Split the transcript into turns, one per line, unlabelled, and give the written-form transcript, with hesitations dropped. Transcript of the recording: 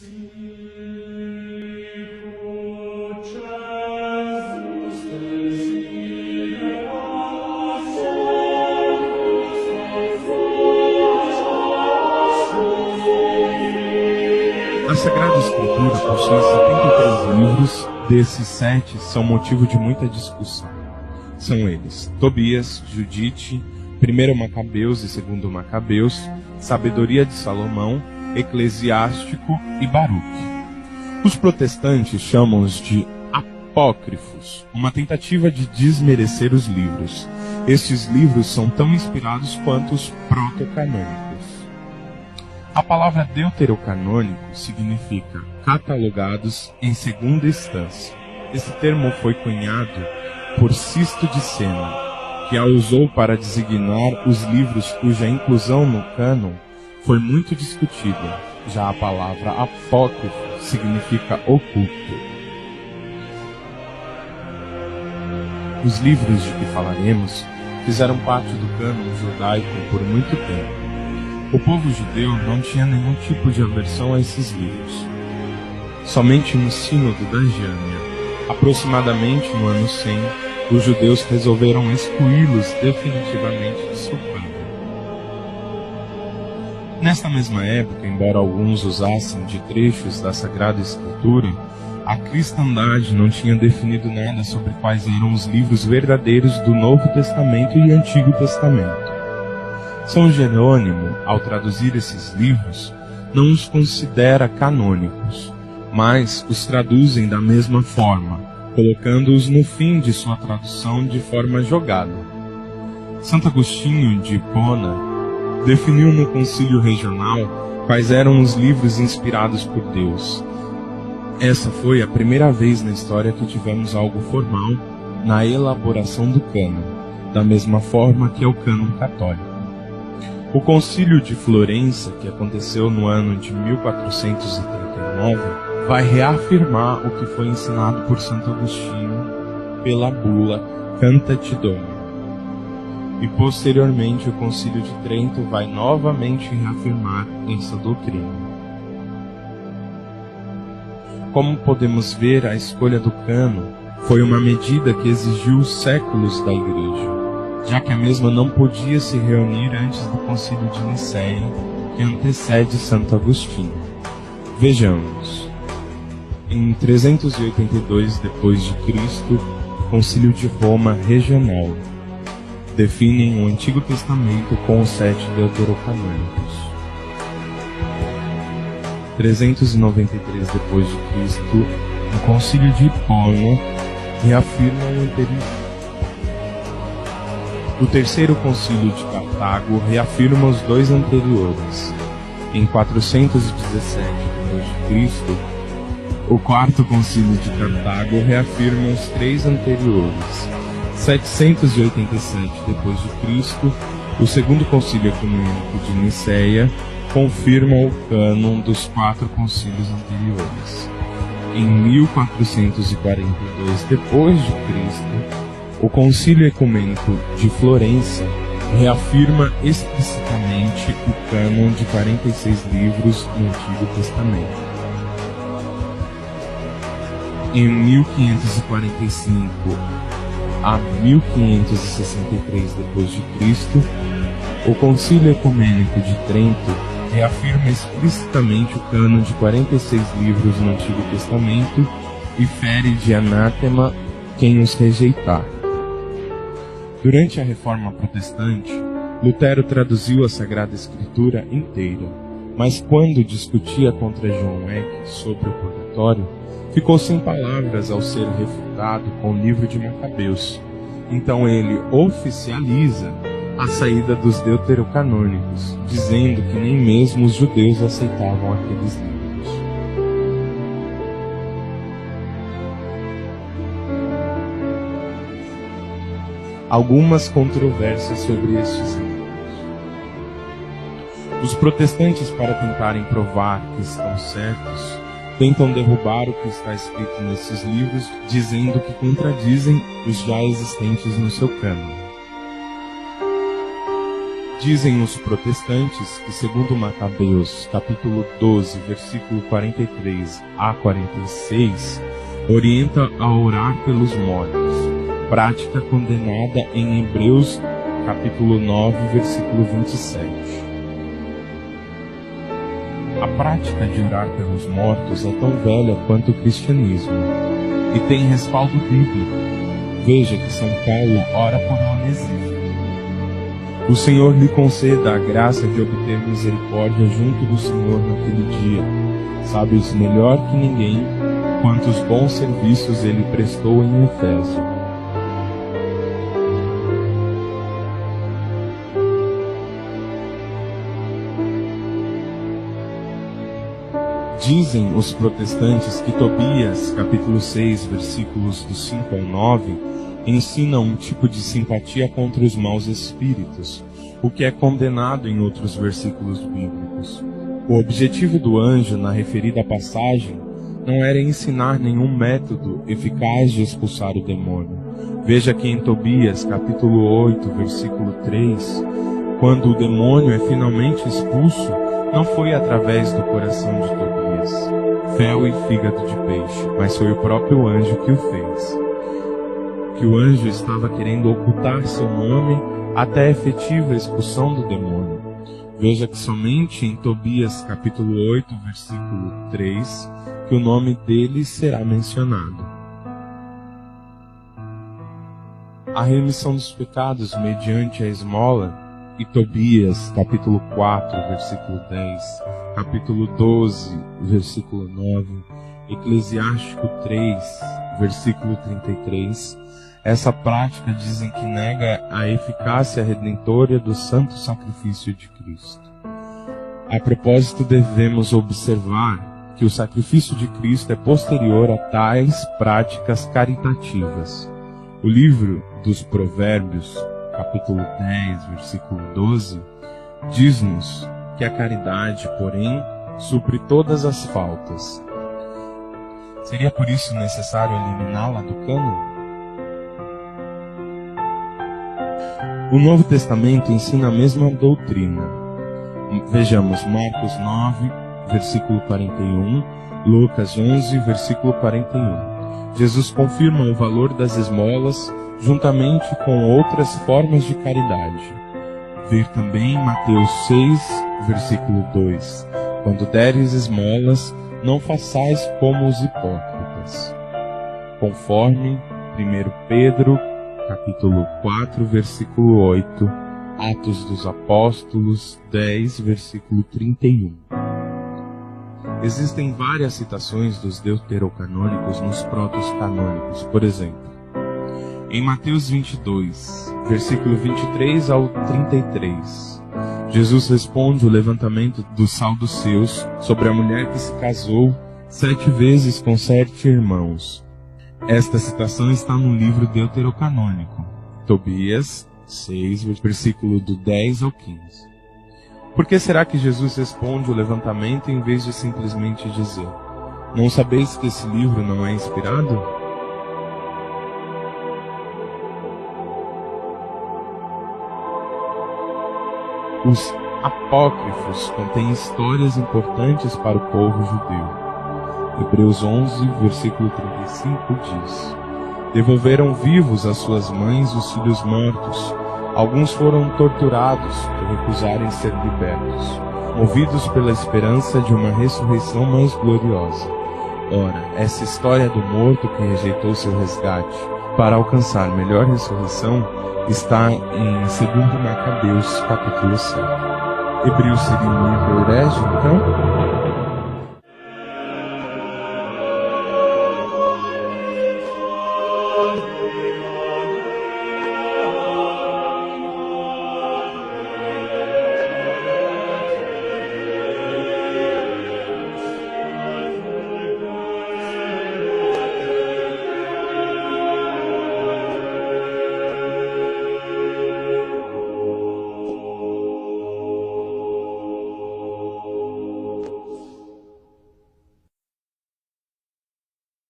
A Sagrada Escritura possui 73 livros, desses 7 são motivo de muita discussão. São eles: Tobias, Judite, 1 Macabeus e 2 Macabeus, Sabedoria de Salomão, Eclesiástico e Baruque. Os protestantes chamam-os de apócrifos, uma tentativa de desmerecer os livros. Estes livros são tão inspirados quanto os protocanônicos. A palavra deuterocanônico significa catalogados em segunda instância. Esse termo foi cunhado por Sisto de Sena, que a usou para designar os livros cuja inclusão no cânon foi muito discutida. Já a palavra apócrifo significa oculto. Os livros de que falaremos fizeram parte do cânon judaico por muito tempo. O povo judeu não tinha nenhum tipo de aversão a esses livros. Somente no Sínodo da Jâmia, aproximadamente no ano 100, os judeus resolveram excluí-los definitivamente de seu cânon. Nesta mesma época, embora alguns usassem de trechos da Sagrada Escritura, a cristandade não tinha definido nada sobre quais eram os livros verdadeiros do Novo Testamento e Antigo Testamento. São Jerônimo, ao traduzir esses livros, não os considera canônicos, mas os traduzem da mesma forma, colocando-os no fim de sua tradução de forma jogada. Santo Agostinho de Hipona definiu no concílio regional quais eram os livros inspirados por Deus. Essa foi a primeira vez na história que tivemos algo formal na elaboração do cânon, da mesma forma que é o cânon católico. O concílio de Florença, que aconteceu no ano de 1439, vai reafirmar o que foi ensinado por Santo Agostinho pela bula Cantate Domini. E posteriormente o concílio de Trento vai novamente reafirmar essa doutrina. Como podemos ver, a escolha do cânon foi uma medida que exigiu séculos da Igreja, já que a mesma não podia se reunir antes do concílio de Nicéia, que antecede Santo Agostinho. Vejamos. Em 382 d.C., o Concílio de Roma regional definem o Antigo Testamento com os 7 deuterocanônicos. 393 d.C., o Concílio de Hipona reafirma o anterior. O terceiro concílio de Cartago reafirma os 2 anteriores. Em 417 d.C., o quarto concílio de Cartago reafirma os 3 anteriores. 787 d.C., o segundo concílio ecumênico de Nicéia confirma o cânon dos 4 concílios anteriores. Em 1442 d.C., o Concílio Ecumênico de Florença reafirma explicitamente o cânon de 46 livros no Antigo Testamento. Em 1545 a 1563 d.C., o Concílio Ecumênico de Trento reafirma explicitamente o cânon de 46 livros no Antigo Testamento e fere de anátema quem os rejeitar. Durante a Reforma Protestante, Lutero traduziu a Sagrada Escritura inteira, mas quando discutia contra John Eck sobre o purgatório, ficou sem palavras ao ser refutado com o livro de Macabeus. Então ele oficializa a saída dos deuterocanônicos, dizendo que nem mesmo os judeus aceitavam aqueles livros. Algumas controvérsias sobre estes livros. Os protestantes, para tentarem provar que estão certos, tentam derrubar o que está escrito nesses livros, dizendo que contradizem os já existentes no seu cânon. Dizem os protestantes que, segundo Macabeus, capítulo 12, versículo 43 a 46, orienta a orar pelos mortos, prática condenada em Hebreus, capítulo 9, versículo 27. A prática de orar pelos mortos é tão velha quanto o cristianismo e tem respaldo bíblico. Veja que São Paulo ora por Onesíforo. O Senhor lhe conceda a graça de obter misericórdia junto do Senhor naquele dia. Sabes melhor que ninguém quantos bons serviços ele prestou em Efésio. Dizem os protestantes que Tobias, capítulo 6, versículos do 5 ao 9, ensina um tipo de simpatia contra os maus espíritos, o que é condenado em outros versículos bíblicos. O objetivo do anjo na referida passagem não era ensinar nenhum método eficaz de expulsar o demônio. Veja que em Tobias, capítulo 8, versículo 3, quando o demônio é finalmente expulso, não foi através do coração de Tobias, fel e fígado de peixe, mas foi o próprio anjo que o fez. Que o anjo estava querendo ocultar seu nome até a efetiva expulsão do demônio. Veja que somente em Tobias capítulo 8, versículo 3, que o nome dele será mencionado. A remissão dos pecados mediante a esmola, e Tobias capítulo 4, versículo 10, capítulo 12, versículo 9, Eclesiástico 3, versículo 33, essa prática dizem que nega a eficácia redentora do santo sacrifício de Cristo. A propósito, devemos observar que o sacrifício de Cristo é posterior a tais práticas caritativas. O livro dos Provérbios, capítulo 10, versículo 12, diz-nos que a caridade, porém, supre todas as faltas. Seria por isso necessário eliminá-la do cânon? O Novo Testamento ensina a mesma doutrina. Vejamos Marcos 9, versículo 41, Lucas 11, versículo 41. Jesus confirma o valor das esmolas juntamente com outras formas de caridade. Ver também Mateus 6, versículo 2. Quando deres esmolas, não façais como os hipócritas. Conforme 1 Pedro capítulo 4, versículo 8, Atos dos Apóstolos 10, versículo 31. Existem várias citações dos deuterocanônicos nos protos-canônicos. Por exemplo, em Mateus 22, versículo 23 ao 33, Jesus responde o levantamento dos saduceus sobre a mulher que se casou 7 vezes com 7 irmãos. Esta citação está no livro deuterocanônico, Tobias 6, versículo do 10 ao 15. Por que será que Jesus responde o levantamento em vez de simplesmente dizer: não sabeis que esse livro não é inspirado? Os apócrifos contêm histórias importantes para o povo judeu. Hebreus 11, versículo 35 diz: devolveram vivos às suas mães os filhos mortos. Alguns foram torturados por recusarem ser libertos, movidos pela esperança de uma ressurreição mais gloriosa. Ora, essa história do morto que rejeitou seu resgate para alcançar melhor ressurreição está em 2 Macabeus, capítulo 7. Hebreus seria um livro herege, então?